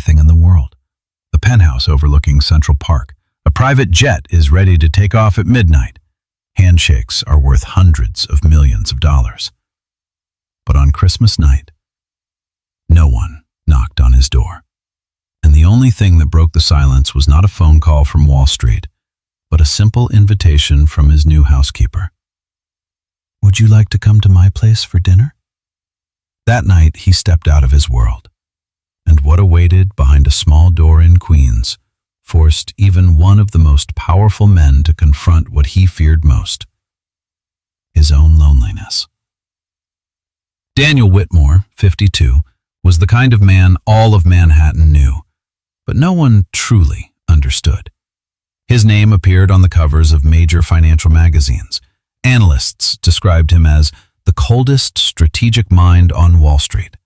everything in the world. The penthouse overlooking Central Park. A private jet is ready to take off at midnight. Handshakes are worth hundreds of millions of dollars. But on Christmas night, no one knocked on his door. And the only thing that broke the silence was not a phone call from Wall Street, but a simple invitation from his new housekeeper. "Would you like to come to my place for dinner?" That night, he stepped out of his world. And what awaited behind a small door in Queens forced even one of the most powerful men to confront what he feared most: his own loneliness. Daniel Whitmore, 52, was the kind of man all of Manhattan knew, but no one truly understood. His name appeared on the covers of major financial magazines. Analysts described him as the coldest strategic mind on Wall Street.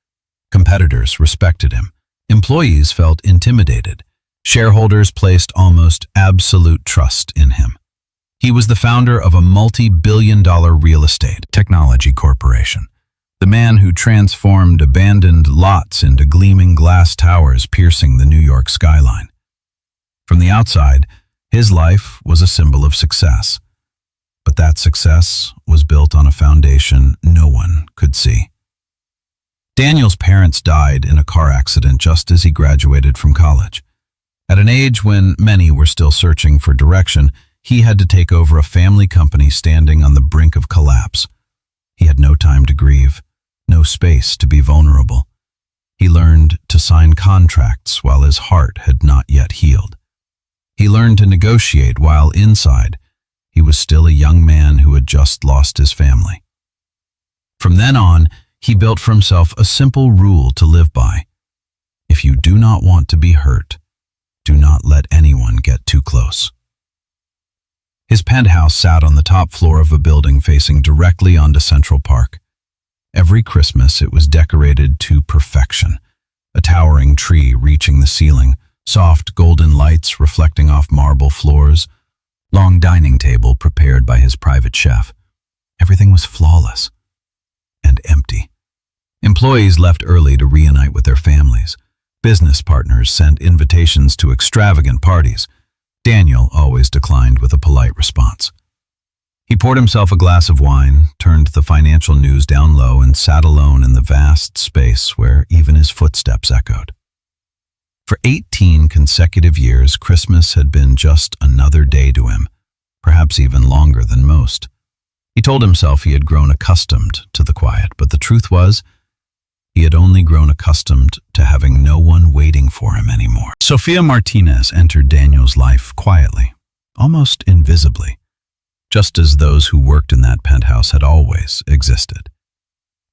Competitors respected him. Employees felt intimidated. Shareholders placed almost absolute trust in him. He was the founder of a multi-billion-dollar real estate technology corporation, the man who transformed abandoned lots into gleaming glass towers piercing the New York skyline. From the outside, his life was a symbol of success. But that success was built on a foundation no one could see. Daniel's parents died in a car accident just as he graduated from college. At an age when many were still searching for direction, he had to take over a family company standing on the brink of collapse. He had no time to grieve, no space to be vulnerable. He learned to sign contracts while his heart had not yet healed. He learned to negotiate while inside, he was still a young man who had just lost his family. From then on, he built for himself a simple rule to live by: if you do not want to be hurt, do not let anyone get too close. His penthouse sat on the top floor of a building facing directly onto Central Park. Every Christmas it was decorated to perfection, a towering tree reaching the ceiling, soft golden lights reflecting off marble floors, long dining table prepared by his private chef. Everything was flawless and empty. Employees left early to reunite with their families. Business partners sent invitations to extravagant parties. Daniel always declined with a polite response. He poured himself a glass of wine, turned the financial news down low, and sat alone in the vast space where even his footsteps echoed. For 18 consecutive years, Christmas had been just another day to him, perhaps even longer than most. He told himself he had grown accustomed to the quiet, but the truth was, he had only grown accustomed to having no one waiting for him anymore. Sophia Martinez entered Daniel's life quietly, almost invisibly, just as those who worked in that penthouse had always existed.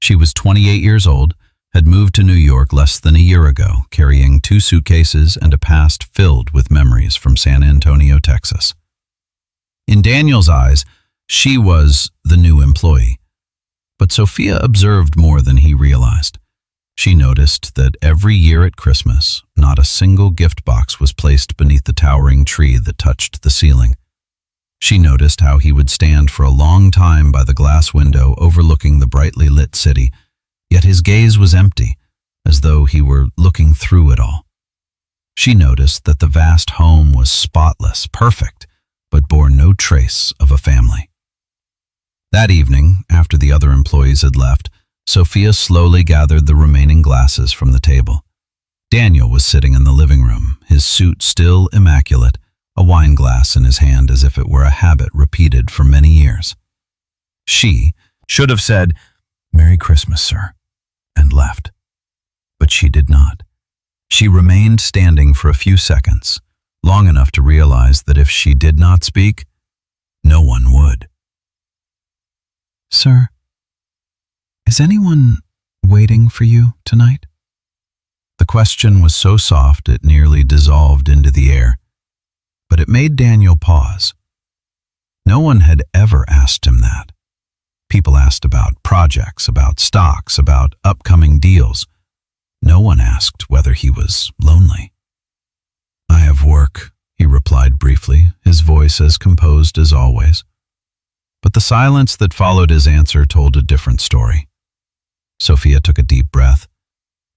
She was 28 years old, had moved to New York less than a year ago, carrying 2 suitcases and a past filled with memories from San Antonio, Texas. In Daniel's eyes, she was the new employee. But Sophia observed more than he realized. She noticed that every year at Christmas, not a single gift box was placed beneath the towering tree that touched the ceiling. She noticed how he would stand for a long time by the glass window overlooking the brightly lit city, yet his gaze was empty, as though he were looking through it all. She noticed that the vast home was spotless, perfect, but bore no trace of a family. That evening, after the other employees had left, Sophia slowly gathered the remaining glasses from the table. Daniel was sitting in the living room, his suit still immaculate, a wine glass in his hand as if it were a habit repeated for many years. She should have said, "Merry Christmas, sir," and left. But she did not. She remained standing for a few seconds, long enough to realize that if she did not speak, no one would. "Sir, is anyone waiting for you tonight?" The question was so soft it nearly dissolved into the air, but it made Daniel pause. No one had ever asked him that. People asked about projects, about stocks, about upcoming deals. No one asked whether he was lonely. "I have work," he replied briefly, his voice as composed as always. But the silence that followed his answer told a different story. Sophia took a deep breath.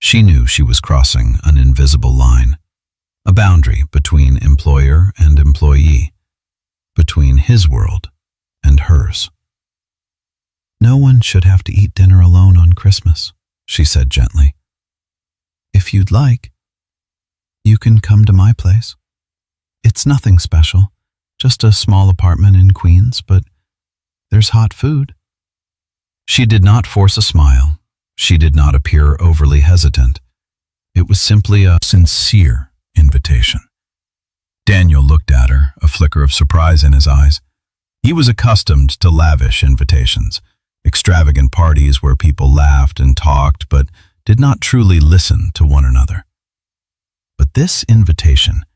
She knew she was crossing an invisible line, a boundary between employer and employee, between his world and hers. "No one should have to eat dinner alone on Christmas," she said gently. "If you'd like, you can come to my place. It's nothing special, just a small apartment in Queens, but there's hot food." She did not force a smile. She did not appear overly hesitant. It was simply a sincere invitation. Daniel looked at her, a flicker of surprise in his eyes. He was accustomed to lavish invitations, extravagant parties where people laughed and talked but did not truly listen to one another. But this invitation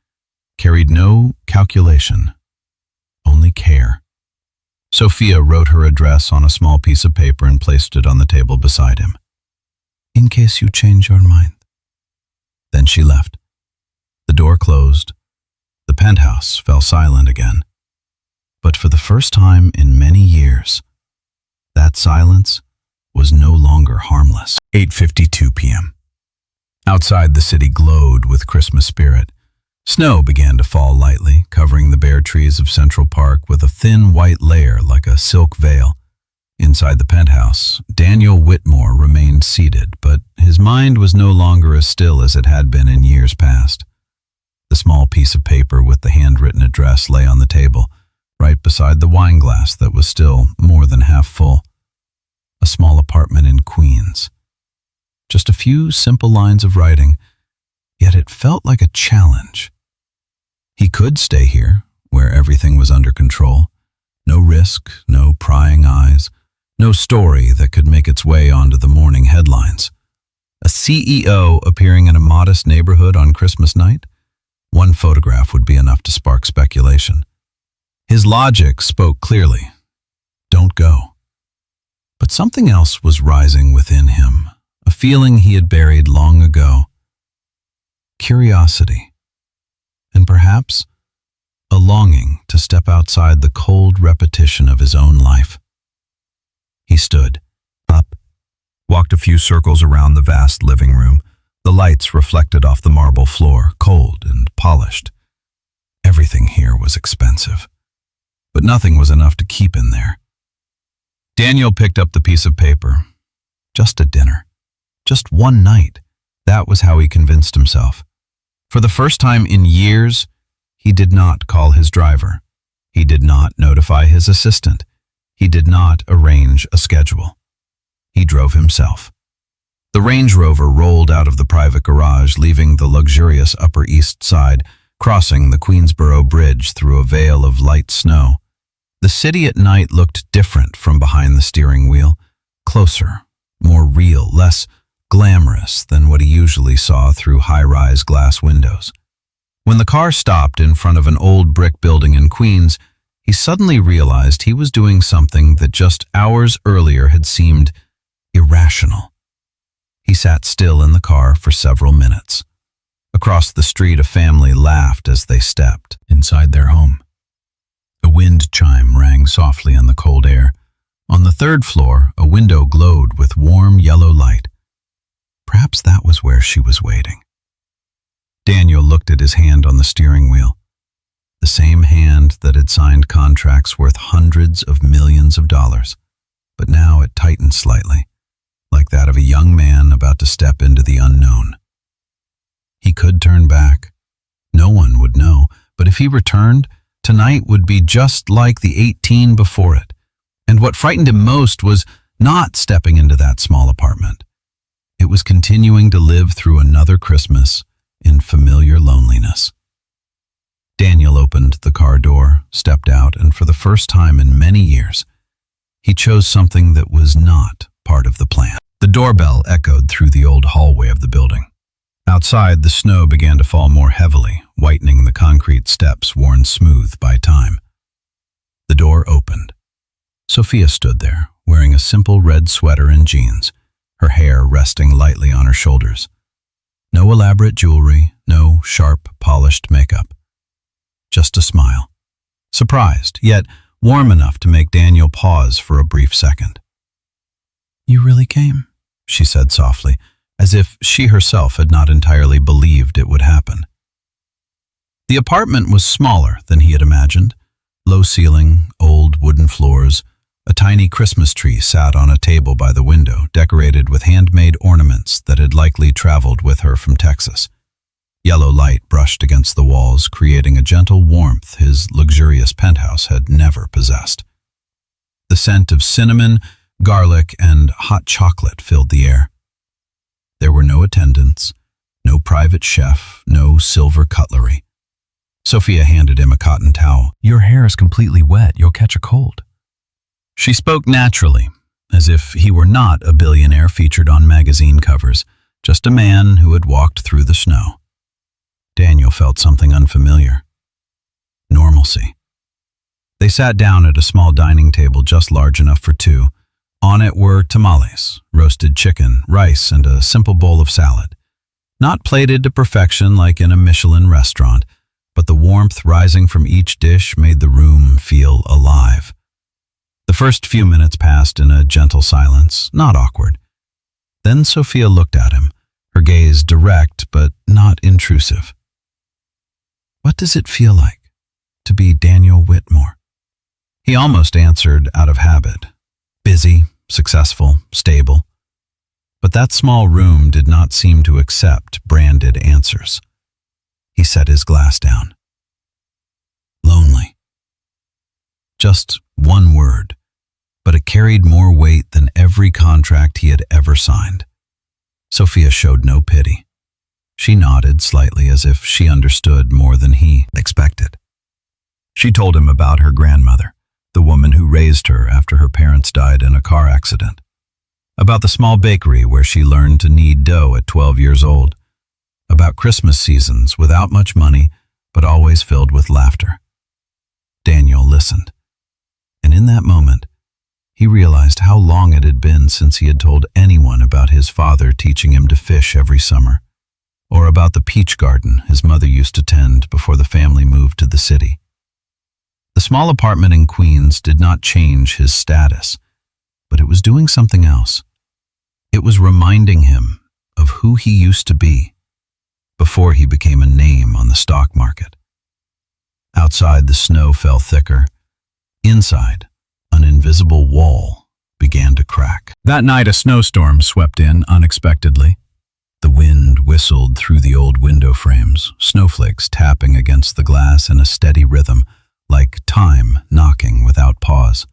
carried no calculation, only care. Sophia wrote her address on a small piece of paper and placed it on the table beside him. "In case you change your mind." Then she left. The door closed. The penthouse fell silent again. But for the first time in many years, that silence was no longer harmless. 8:52 p.m. Outside, the city glowed with Christmas spirit. Snow began to fall lightly, covering the bare trees of Central Park with a thin white layer like a silk veil. Inside the penthouse, Daniel Whitmore remained seated, but his mind was no longer as still as it had been in years past. The small piece of paper with the handwritten address lay on the table, right beside the wine glass that was still more than half full. A small apartment in Queens. Just a few simple lines of writing, yet it felt like a challenge. He could stay here, where everything was under control. No risk, no prying eyes, no story that could make its way onto the morning headlines. A CEO appearing in a modest neighborhood on Christmas night? One photograph would be enough to spark speculation. His logic spoke clearly. Don't go. But something else was rising within him, a feeling he had buried long ago. Curiosity. And perhaps a longing to step outside the cold repetition of his own life. He stood up, walked a few circles around the vast living room. The lights reflected off the marble floor, cold and polished. Everything here was expensive, but nothing was enough to keep in there. Daniel picked up the piece of paper. Just a dinner. Just one night. That was how he convinced himself. For the first time in years, he did not call his driver. He did not notify his assistant. He did not arrange a schedule. He drove himself. The Range Rover rolled out of the private garage, leaving the luxurious Upper East Side, crossing the Queensboro Bridge through a veil of light snow. The city at night looked different from behind the steering wheel, closer, more real, less glamorous than what he usually saw through high-rise glass windows. When the car stopped in front of an old brick building in Queens, he suddenly realized he was doing something that just hours earlier had seemed irrational. He sat still in the car for several minutes. Across the street, a family laughed as they stepped inside their home. A wind chime rang softly in the cold air. On the third floor, a window glowed with warm yellow light. Perhaps that was where she was waiting. Daniel looked at his hand on the steering wheel. The same hand that had signed contracts worth hundreds of millions of dollars. But now it tightened slightly, like that of a young man about to step into the unknown. He could turn back. No one would know, but if he returned, tonight would be just like the 18 before it. And what frightened him most was not stepping into that small apartment. It was continuing to live through another Christmas in familiar loneliness. Daniel opened the car door, stepped out, and for the first time in many years, he chose something that was not part of the plan. The doorbell echoed through the old hallway of the building. Outside, the snow began to fall more heavily, whitening the concrete steps worn smooth by time. The door opened. Sophia stood there, wearing a simple red sweater and jeans, her hair resting lightly on her shoulders. No elaborate jewelry, no sharp, polished makeup. Just a smile. Surprised, yet warm enough to make Daniel pause for a brief second. "You really came," she said softly, as if she herself had not entirely believed it would happen. The apartment was smaller than he had imagined. Low ceiling, old wooden floors. A tiny Christmas tree sat on a table by the window, decorated with handmade ornaments that had likely traveled with her from Texas. Yellow light brushed against the walls, creating a gentle warmth his luxurious penthouse had never possessed. The scent of cinnamon, garlic, and hot chocolate filled the air. There were no attendants, no private chef, no silver cutlery. Sophia handed him a cotton towel. "Your hair is completely wet. You'll catch a cold." She spoke naturally, as if he were not a billionaire featured on magazine covers, just a man who had walked through the snow. Daniel felt something unfamiliar. Normalcy. They sat down at a small dining table just large enough for two. On it were tamales, roasted chicken, rice, and a simple bowl of salad. Not plated to perfection like in a Michelin restaurant, but the warmth rising from each dish made the room feel alive. The first few minutes passed in a gentle silence, not awkward. Then Sophia looked at him, her gaze direct but not intrusive. "What does it feel like to be Daniel Whitmore?" He almost answered out of habit. Busy, successful, stable. But that small room did not seem to accept branded answers. He set his glass down. Lonely. Just one word, but it carried more weight than every contract he had ever signed. Sophia showed no pity. She nodded slightly as if she understood more than he expected. She told him about her grandmother, the woman who raised her after her parents died in a car accident. About the small bakery where she learned to knead dough at 12 years old. About Christmas seasons without much money, but always filled with laughter. Daniel listened. And in that moment, he realized how long it had been since he had told anyone about his father teaching him to fish every summer, or about the peach garden his mother used to tend before the family moved to the city. The small apartment in Queens did not change his status, but it was doing something else. It was reminding him of who he used to be before he became a name on the stock market. Outside, the snow fell thicker. Inside, an invisible wall began to crack. That night, a snowstorm swept in unexpectedly. The wind whistled through the old window frames, snowflakes tapping against the glass in a steady rhythm, like time knocking without pause.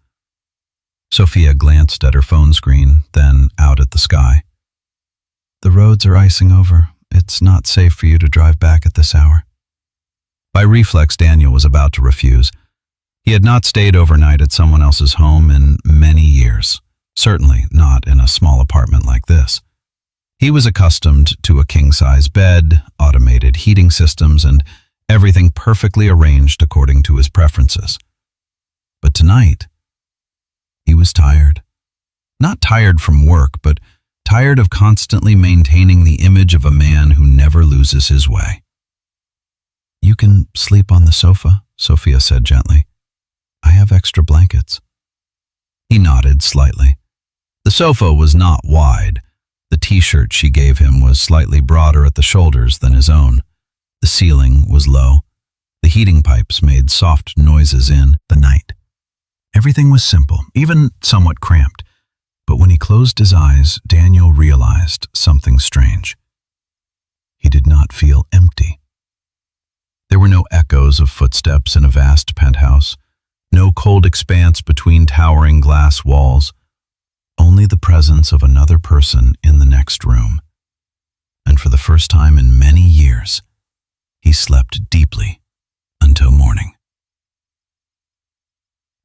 Sophia glanced at her phone screen, then out at the sky. "The roads are icing over. It's not safe for you to drive back at this hour." By reflex, Daniel was about to refuse. He had not stayed overnight at someone else's home in many years, certainly not in a small apartment like this. He was accustomed to a king-size bed, automated heating systems, and everything perfectly arranged according to his preferences. But tonight, he was tired. Not tired from work, but tired of constantly maintaining the image of a man who never loses his way. "You can sleep on the sofa," Sophia said gently. "I have extra blankets." He nodded slightly. The sofa was not wide. The t-shirt she gave him was slightly broader at the shoulders than his own. The ceiling was low. The heating pipes made soft noises in the night. Everything was simple, even somewhat cramped. But when he closed his eyes, Daniel realized something strange. He did not feel empty. There were no echoes of footsteps in a vast penthouse, no cold expanse between towering glass walls, only the presence of another person in the next room. And for the first time in many years, he slept deeply until morning.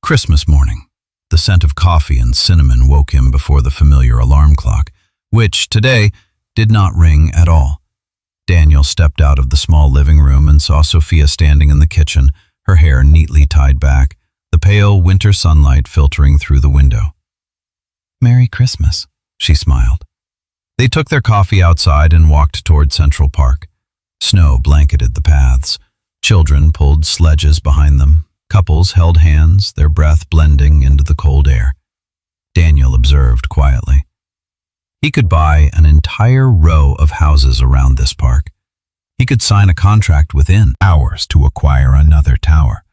Christmas morning. The scent of coffee and cinnamon woke him before the familiar alarm clock, which, today, did not ring at all. Daniel stepped out of the small living room and saw Sophia standing in the kitchen, her hair neatly tied back, the pale winter sunlight filtering through the window. "Merry Christmas," she smiled. They took their coffee outside and walked toward Central Park. Snow blanketed the paths. Children pulled sledges behind them. Couples held hands, their breath blending into the cold air. Daniel observed quietly. He could buy an entire row of houses around this park. He could sign a contract within hours to acquire another tower.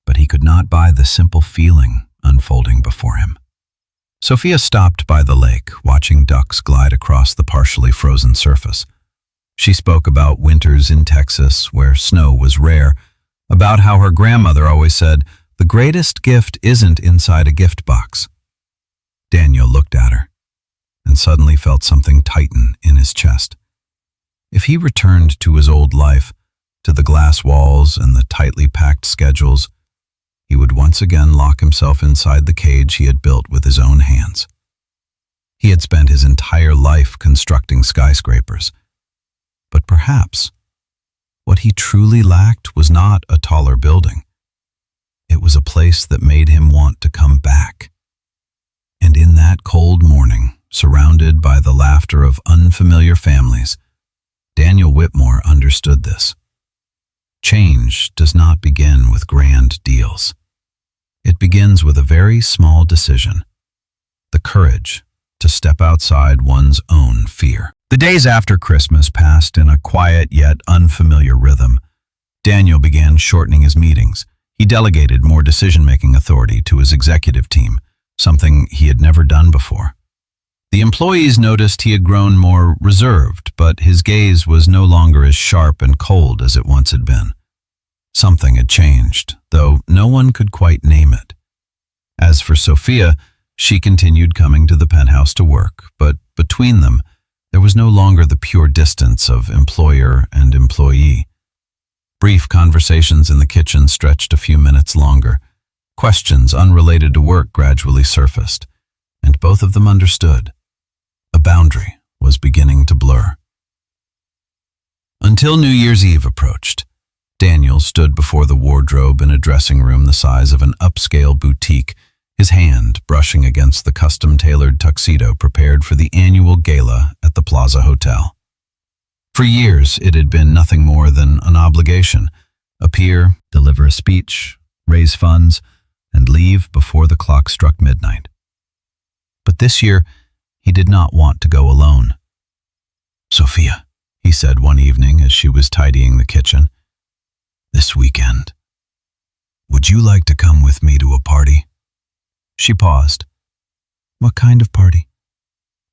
But he could not buy the simple feeling unfolding before him. Sophia stopped by the lake, watching ducks glide across the partially frozen surface. She spoke about winters in Texas, where snow was rare, about how her grandmother always said, "The greatest gift isn't inside a gift box." Daniel looked at her and suddenly felt something tighten in his chest. If he returned to his old life, to the glass walls and the tightly packed schedules, he would once again lock himself inside the cage he had built with his own hands. He had spent his entire life constructing skyscrapers. But perhaps what he truly lacked was not a taller building. It was a place that made him want to come back. And in that cold morning, surrounded by the laughter of unfamiliar families, Daniel Whitmore understood this. Change does not begin with grand deals. It begins with a very small decision, the courage to step outside one's own fear. The days after Christmas passed in a quiet yet unfamiliar rhythm. Daniel began shortening his meetings. He delegated more decision-making authority to his executive team, something he had never done before. The employees noticed he had grown more reserved, but his gaze was no longer as sharp and cold as it once had been. Something had changed, though no one could quite name it. As for Sophia, she continued coming to the penthouse to work, but between them, there was no longer the pure distance of employer and employee. Brief conversations in the kitchen stretched a few minutes longer. Questions unrelated to work gradually surfaced, and both of them understood. A boundary was beginning to blur. Until New Year's Eve approached, Daniel stood before the wardrobe in a dressing room the size of an upscale boutique, his hand brushing against the custom-tailored tuxedo prepared for the annual gala at the Plaza Hotel. For years, it had been nothing more than an obligation: appear, deliver a speech, raise funds, and leave before the clock struck midnight. But this year, he did not want to go alone. "Sophia," he said one evening as she was tidying the kitchen, "this weekend, would you like to come with me to a party?" She paused. "What kind of party?"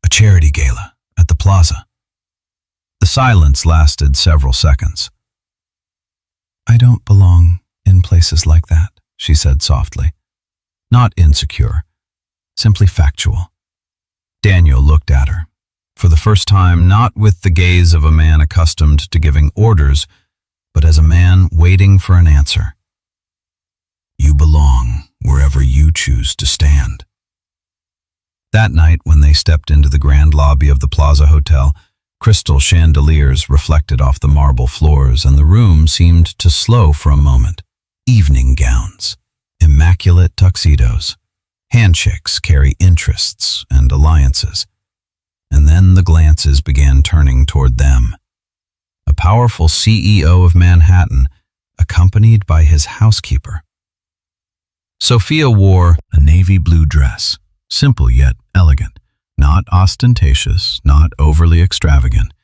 "A charity gala at the plaza." The silence lasted several seconds. "I don't belong in places like that," she said softly. Not insecure, simply factual. Daniel looked at her, for the first time not with the gaze of a man accustomed to giving orders, but as a man waiting for an answer. "You belong wherever you choose to stand." That night, when they stepped into the grand lobby of the Plaza Hotel, crystal chandeliers reflected off the marble floors, and the room seemed to slow for a moment. Evening gowns, immaculate tuxedos, handshakes carry interests and alliances. And then the glances began turning toward them. A powerful CEO of Manhattan, accompanied by his housekeeper. Sophia wore a navy blue dress, simple yet elegant, not ostentatious, not overly extravagant,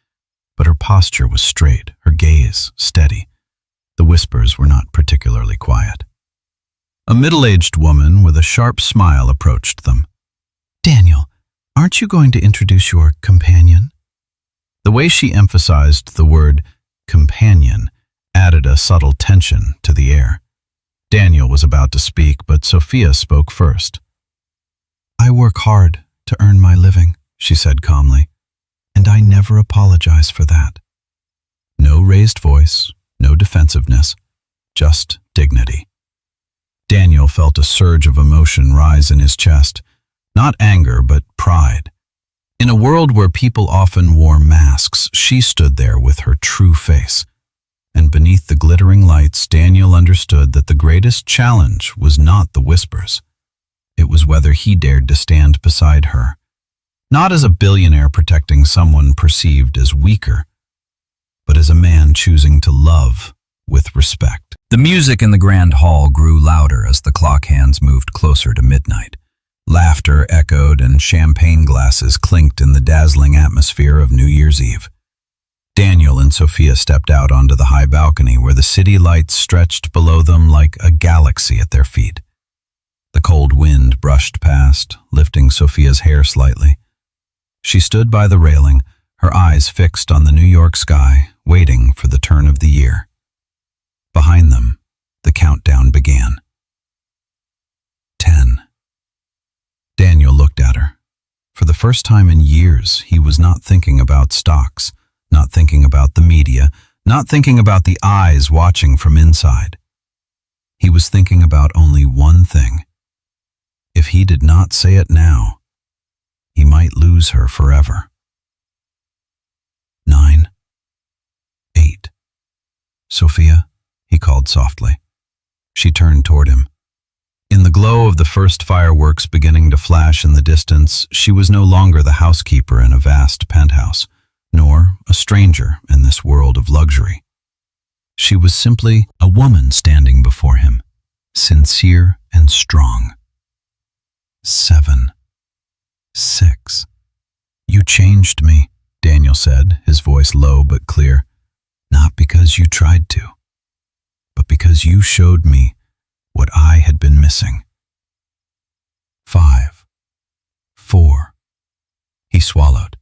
but her posture was straight, her gaze steady. The whispers were not particularly quiet. A middle-aged woman with a sharp smile approached them. "Daniel, aren't you going to introduce your companion?" The way she emphasized the word companion added a subtle tension to the air. Daniel was about to speak, but Sophia spoke first. "I work hard to earn my living," she said calmly, "and I never apologize for that." No raised voice, no defensiveness, just dignity. Daniel felt a surge of emotion rise in his chest, not anger but pride. In a world where people often wore masks, she stood there with her true face. And beneath the glittering lights, Daniel understood that the greatest challenge was not the whispers. It was whether he dared to stand beside her. Not as a billionaire protecting someone perceived as weaker, but as a man choosing to love with respect. The music in the grand hall grew louder as the clock hands moved closer to midnight. Laughter echoed and champagne glasses clinked in the dazzling atmosphere of New Year's Eve. Daniel and Sophia stepped out onto the high balcony where the city lights stretched below them like a galaxy at their feet. The cold wind brushed past, lifting Sophia's hair slightly. She stood by the railing, her eyes fixed on the New York sky, waiting for the turn of the year. Behind them, the countdown began. 10. Daniel looked at her. For the first time in years, he was not thinking about stocks, not thinking about the media, not thinking about the eyes watching from inside. He was thinking about only one thing. If he did not say it now, he might lose her forever. 9. 8. Sophia, he called softly. She turned toward him. In the glow of the first fireworks beginning to flash in the distance, she was no longer the housekeeper in a vast penthouse, nor a stranger in this world of luxury. She was simply a woman standing before him, sincere and strong. 7. 6. You changed me, Daniel said, his voice low but clear. Not because you tried to, but because you showed me what I had been missing. 5. 4. He swallowed.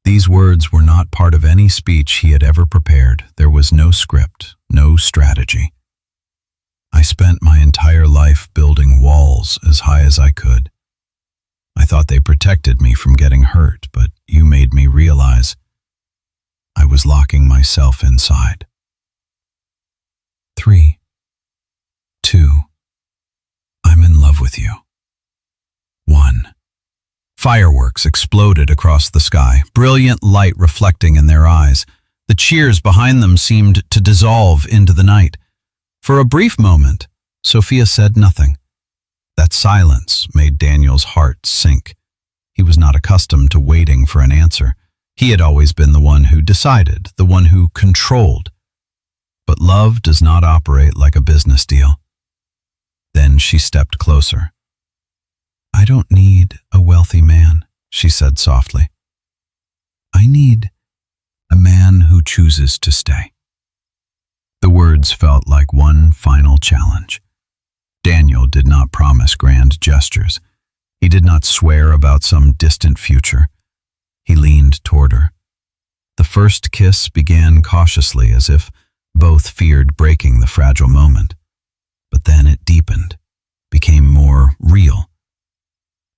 These words were not part of any speech he had ever prepared. There was no script, no strategy. I spent my entire life building walls as high as I could. I thought they protected me from getting hurt, but you made me realize I was locking myself inside. 3. 2. I'm in love with you. 1. Fireworks exploded across the sky, brilliant light reflecting in their eyes. The cheers behind them seemed to dissolve into the night. For a brief moment, Sophia said nothing. That silence made Daniel's heart sink. He was not accustomed to waiting for an answer. He had always been the one who decided, the one who controlled. But love does not operate like a business deal. Then she stepped closer. I don't need a wealthy man, she said softly. I need a man who chooses to stay. The words felt like one final challenge. Daniel did not promise grand gestures. He did not swear about some distant future. He leaned toward her. The first kiss began cautiously, as if both feared breaking the fragile moment. But then it deepened, became more real.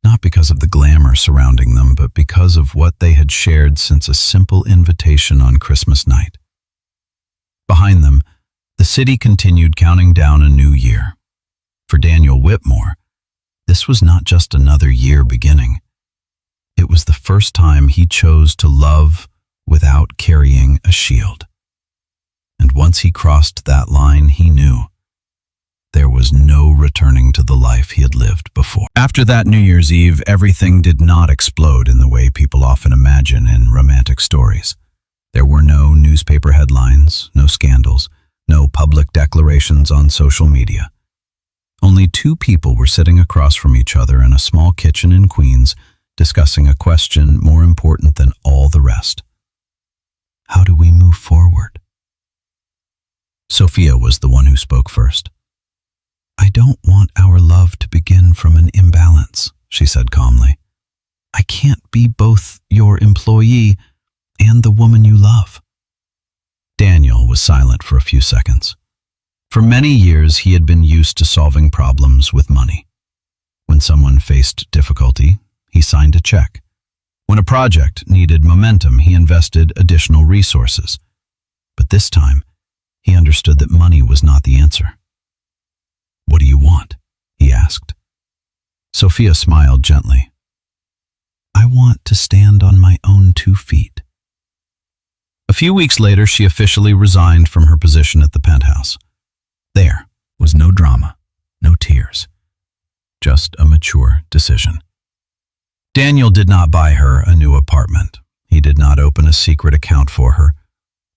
Not because of the glamour surrounding them, but because of what they had shared since a simple invitation on Christmas night. Behind them, the city continued counting down a new year. For Daniel Whitmore, this was not just another year beginning. It was the first time he chose to love without carrying a shield. And once he crossed that line, he knew there was no returning to the life he had lived before. After that New Year's Eve, everything did not explode in the way people often imagine in romantic stories. There were no newspaper headlines, no scandals, no public declarations on social media. Only two people were sitting across from each other in a small kitchen in Queens, discussing a question more important than all the rest. How do we move forward? Sophia was the one who spoke first. I don't want our love to begin from an imbalance, she said calmly. I can't be both your employee and the woman you love. Daniel was silent for a few seconds. For many years, he had been used to solving problems with money. When someone faced difficulty, he signed a check. When a project needed momentum, he invested additional resources. But this time, he understood that money was not the answer. What do you want? He asked. Sophia smiled gently. I want to stand on my own 2 feet. A few weeks later, she officially resigned from her position at the Penthouse. There was no drama, no tears, just a mature decision. Daniel did not buy her a new apartment. He did not open a secret account for her.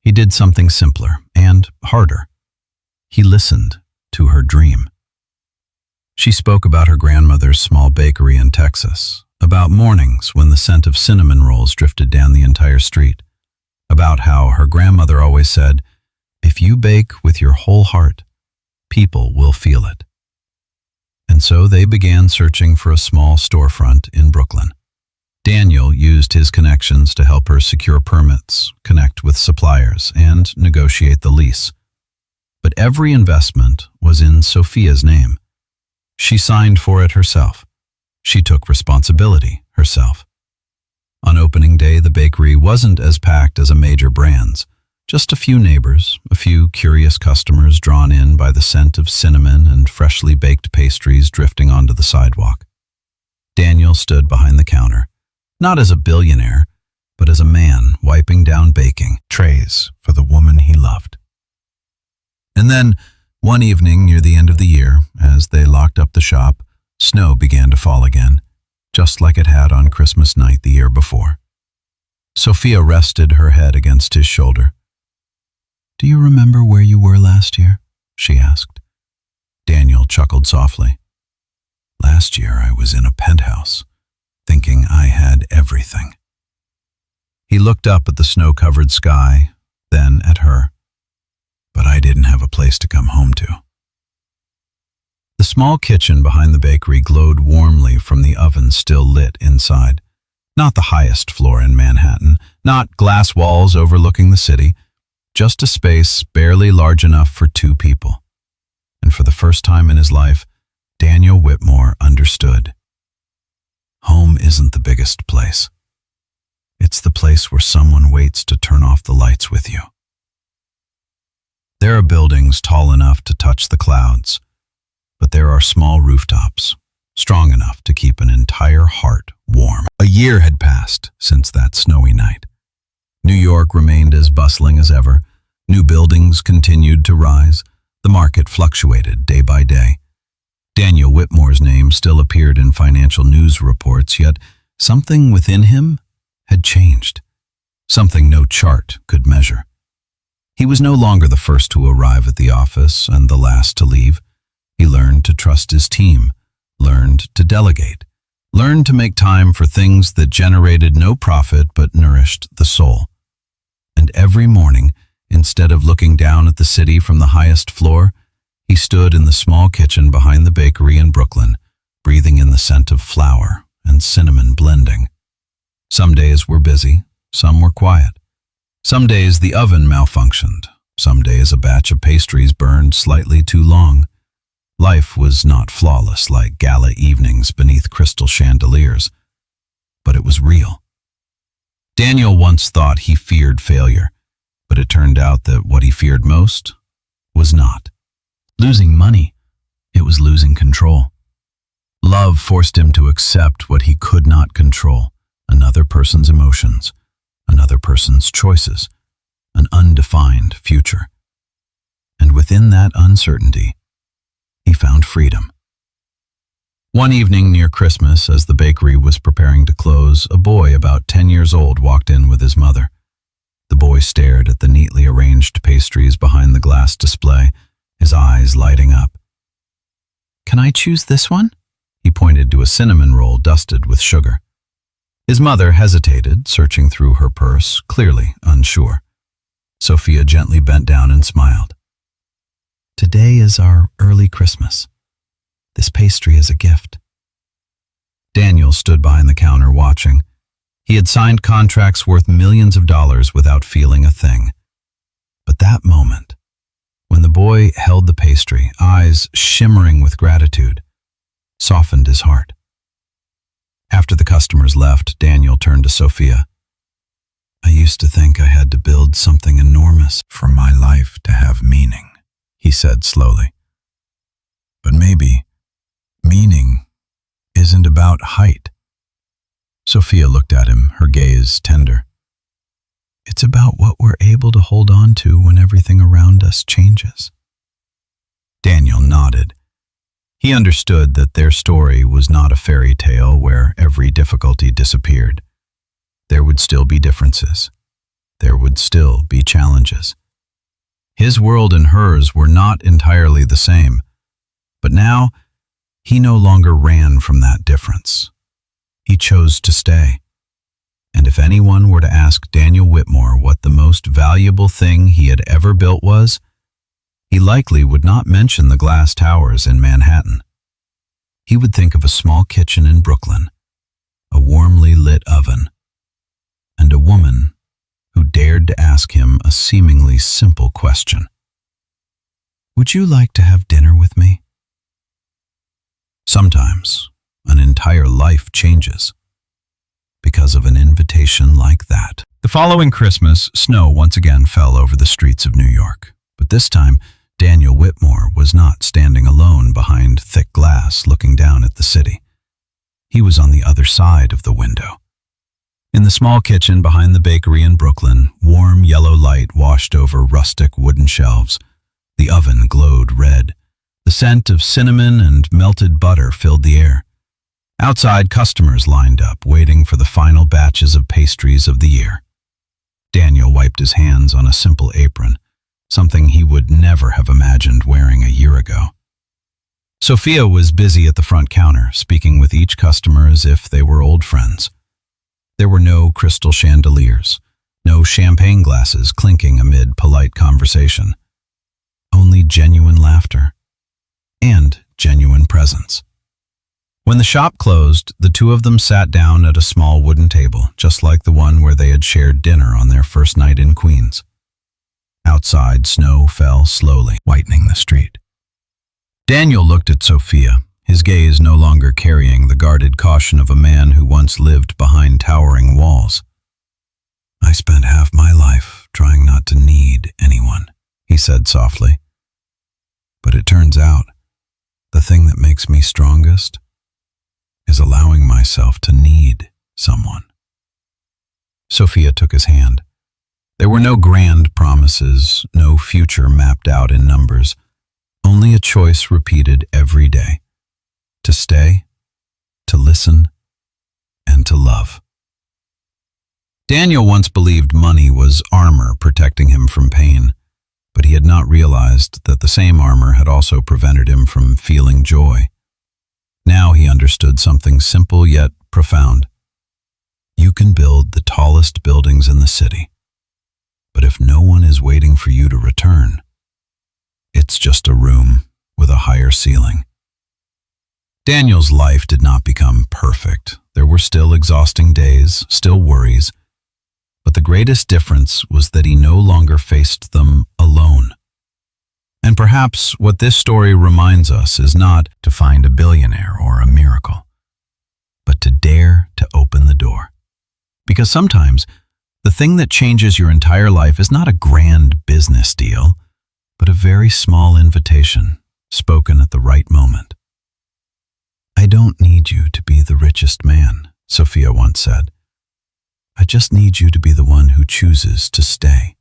He did something simpler and harder. He listened to her dream. She spoke about her grandmother's small bakery in Texas, about mornings when the scent of cinnamon rolls drifted down the entire street, about how her grandmother always said, "If you bake with your whole heart, people will feel it." And so they began searching for a small storefront in Brooklyn. Daniel used his connections to help her secure permits, connect with suppliers, and negotiate the lease. But every investment was in Sophia's name. She signed for it herself. She took responsibility herself. On opening day, the bakery wasn't as packed as a major brand's. Just a few neighbors, a few curious customers drawn in by the scent of cinnamon and freshly baked pastries drifting onto the sidewalk. Daniel stood behind the counter, not as a billionaire, but as a man wiping down baking trays for the woman he loved. And then, one evening near the end of the year, as they locked up the shop, snow began to fall again, just like it had on Christmas night the year before. Sophia rested her head against his shoulder. "Do you remember where you were last year?" she asked. Daniel chuckled softly. "Last year I was in a penthouse, thinking I had everything." He looked up at the snow-covered sky, then at her. "But I didn't have a place to come home to." The small kitchen behind the bakery glowed warmly from the oven still lit inside. Not the highest floor in Manhattan, not glass walls overlooking the city, just a space barely large enough for two people. And for the first time in his life, Daniel Whitmore understood. Home isn't the biggest place. It's the place where someone waits to turn off the lights with you. There are buildings tall enough to touch the clouds, but there are small rooftops, strong enough to keep an entire heart warm. A year had passed since that snowy night. New York remained as bustling as ever. New buildings continued to rise. The market fluctuated day by day. Daniel Whitmore's name still appeared in financial news reports, yet something within him had changed. Something no chart could measure. He was no longer the first to arrive at the office and the last to leave. He learned to trust his team, learned to delegate, learned to make time for things that generated no profit but nourished the soul. And every morning, instead of looking down at the city from the highest floor, he stood in the small kitchen behind the bakery in Brooklyn, breathing in the scent of flour and cinnamon blending. Some days were busy, some were quiet. Some days the oven malfunctioned, some days a batch of pastries burned slightly too long. Life was not flawless like gala evenings beneath crystal chandeliers, but it was real. Daniel once thought he feared failure, but it turned out that what he feared most was not losing money. It was losing control. Love forced him to accept what he could not control, another person's emotions, another person's choices, an undefined future. And within that uncertainty, he found freedom. One evening near Christmas, as the bakery was preparing to close, a boy about 10 years old walked in with his mother. The boy stared at the neatly arranged pastries behind the glass display, his eyes lighting up. "Can I choose this one?" He pointed to a cinnamon roll dusted with sugar. His mother hesitated, searching through her purse, clearly unsure. Sophia gently bent down and smiled. "Today is our early Christmas. This pastry is a gift." Daniel stood behind the counter watching. He had signed contracts worth millions of dollars without feeling a thing. But that moment, when the boy held the pastry, eyes shimmering with gratitude, softened his heart. After the customers left, Daniel turned to Sophia. "I used to think I had to build something enormous for my life to have meaning," he said slowly. "But maybe meaning isn't about height." Sophia looked at him, her gaze tender. "It's about what we're able to hold on to when everything around us changes." Daniel nodded. He understood that their story was not a fairy tale where every difficulty disappeared. There would still be differences. There would still be challenges. His world and hers were not entirely the same, but now He no longer ran from that difference. He chose to stay. And if anyone were to ask Daniel Whitmore what the most valuable thing he had ever built was, he likely would not mention the glass towers in Manhattan. He would think of a small kitchen in Brooklyn, a warmly lit oven, and a woman who dared to ask him a seemingly simple question. "Would you like to have dinner with me?" Sometimes an entire life changes because of an invitation like that. The following Christmas, snow once again fell over the streets of New York. But this time, Daniel Whitmore was not standing alone behind thick glass looking down at the city. He was on the other side of the window. In the small kitchen behind the bakery in Brooklyn, warm yellow light washed over rustic wooden shelves. The oven glowed red. The scent of cinnamon and melted butter filled the air. Outside, customers lined up, waiting for the final batches of pastries of the year. Daniel wiped his hands on a simple apron, something he would never have imagined wearing a year ago. Sophia was busy at the front counter, speaking with each customer as if they were old friends. There were no crystal chandeliers, no champagne glasses clinking amid polite conversation. Only genuine laughter and genuine presence. When the shop closed, the two of them sat down at a small wooden table, just like the one where they had shared dinner on their first night in Queens. Outside, snow fell slowly, whitening the street. Daniel looked at Sophia, his gaze no longer carrying the guarded caution of a man who once lived behind towering walls. "I spent half my life trying not to need anyone," he said softly. "But it turns out, the thing that makes me strongest is allowing myself to need someone." Sophia took his hand. There were no grand promises, no future mapped out in numbers, only a choice repeated every day: to stay, to listen, and to love. Daniel once believed money was armor protecting him from pain, but he had not realized that the same armor had also prevented him from feeling joy. Now he understood something simple yet profound. You can build the tallest buildings in the city, but if no one is waiting for you to return, it's just a room with a higher ceiling. Daniel's life did not become perfect. There were still exhausting days, still worries, but the greatest difference was that he no longer faced them alone. And perhaps what this story reminds us is not to find a billionaire or a miracle, but to dare to open the door. Because sometimes the thing that changes your entire life is not a grand business deal, but a very small invitation spoken at the right moment. "I don't need you to be the richest man," Sophia once said. "I just need you to be the one who chooses to stay."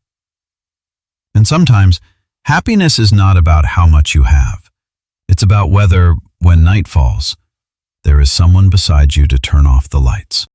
And sometimes, happiness is not about how much you have. It's about whether, when night falls, there is someone beside you to turn off the lights.